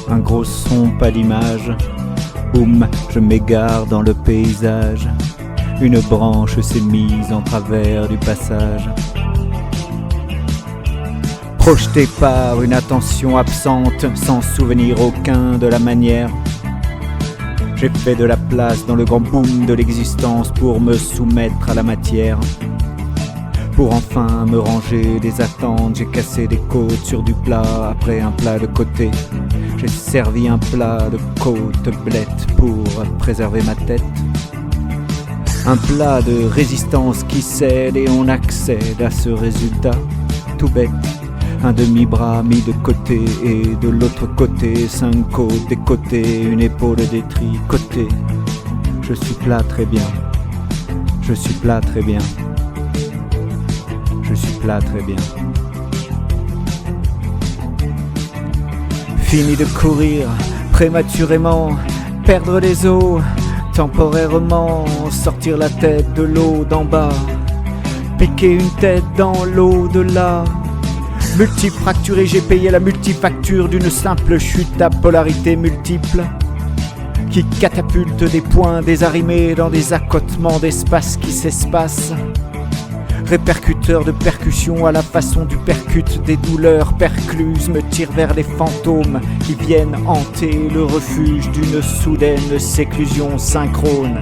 Un gros son, pas d'image. Boum, je m'égare dans le paysage. Une branche s'est mise en travers du passage. Projeté par une attention absente, sans souvenir aucun de la manière. J'ai fait de la place dans le grand boom de l'existence pour me soumettre à la matière. Pour enfin me ranger des attentes, j'ai cassé des côtes sur du plat après un plat de côté. J'ai servi un plat de côtelettes pour préserver ma tête. Un plat de résistance qui cède et on accède à ce résultat tout bête. Un demi-bras mis de côté et de l'autre côté, 5 côtes décotées, une épaule détricotée. Je suis plat très bien, je suis plat très bien, je suis plat très bien. Fini de courir prématurément, perdre les os temporairement, sortir la tête de l'eau d'en bas, piquer une tête dans l'au-delà. Multifracturé, j'ai payé la multifacture d'une simple chute à polarité multiple qui catapulte des points désarrimés dans des accotements d'espace qui s'espacent. Répercuteur de percussion à la façon du percute des douleurs percluses me tire vers les fantômes qui viennent hanter le refuge d'une soudaine séclusion synchrone.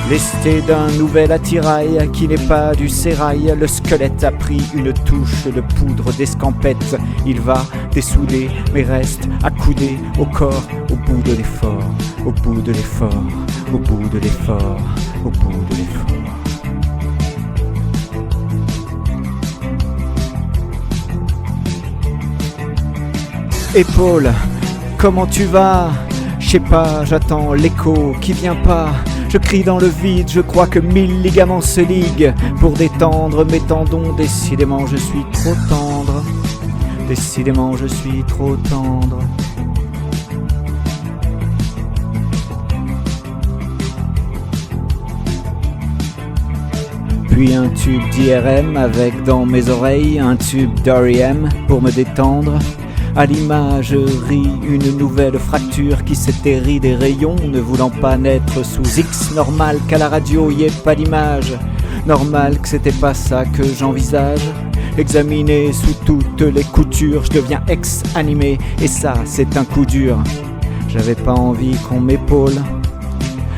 Lesté d'un nouvel attirail qui n'est pas du sérail, le squelette a pris une touche de poudre d'escampette. Il va dessouder mais reste accoudé au corps au bout de l'effort, au bout de l'effort, au bout de l'effort, au bout de l'effort. Épaule, comment tu vas? Je sais pas, j'attends l'écho qui vient pas. Je crie dans le vide, je crois que 1000 ligaments se liguent pour détendre mes tendons. Décidément je suis trop tendre, décidément je suis trop tendre. Puis un tube d'IRM avec dans mes oreilles un tube d'REM pour me détendre. À l'imagerie, une nouvelle fracture qui s'était rie des rayons, ne voulant pas naître sous X. Normal qu'à la radio y ait pas d'image, normal que c'était pas ça que j'envisage. Examiné sous toutes les coutures, je deviens ex-animé, et ça c'est un coup dur. J'avais pas envie qu'on m'épaule,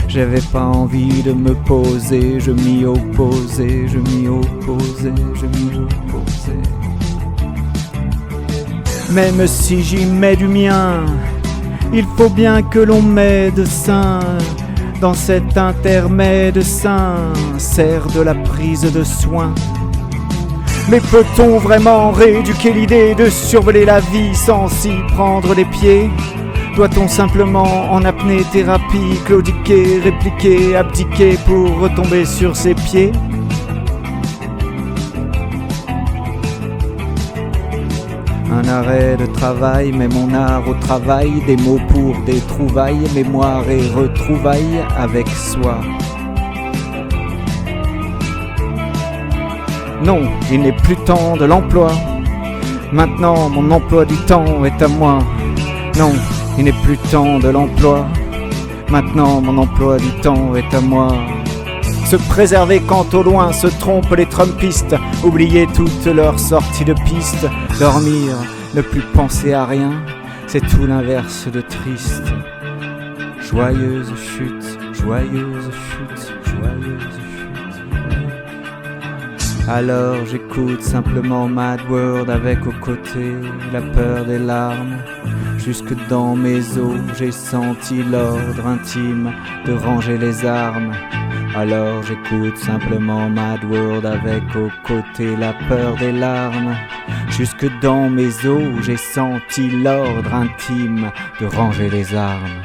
j'avais pas envie de me poser, je m'y opposais, je m'y opposais, je m'y opposais. Même si j'y mets du mien, il faut bien que l'on m'aide sain. Dans cet intermède sain, sert de la prise de soin. Mais peut-on vraiment rééduquer l'idée de survoler la vie sans s'y prendre les pieds? Doit-on simplement en apnée-thérapie claudiquer, répliquer, abdiquer pour retomber sur ses pieds? Un arrêt de travail, met mon art au travail, des mots pour des trouvailles, mémoire et retrouvailles avec soi. Non, il n'est plus temps de l'emploi. Maintenant, mon emploi du temps est à moi. Non, il n'est plus temps de l'emploi. Maintenant, mon emploi du temps est à moi. Se préserver quand au loin se trompent les trumpistes, oublier toutes leurs sorties de piste, dormir, ne plus penser à rien, c'est tout l'inverse de triste. Joyeuse chute, joyeuse chute, joyeuse chute. Alors j'écoute simplement Mad World avec aux côtés la peur des larmes. Jusque dans mes os, j'ai senti l'ordre intime de ranger les armes. Alors j'écoute simplement Mad World avec aux côtés la peur des larmes. Jusque dans mes os, j'ai senti l'ordre intime de ranger les armes.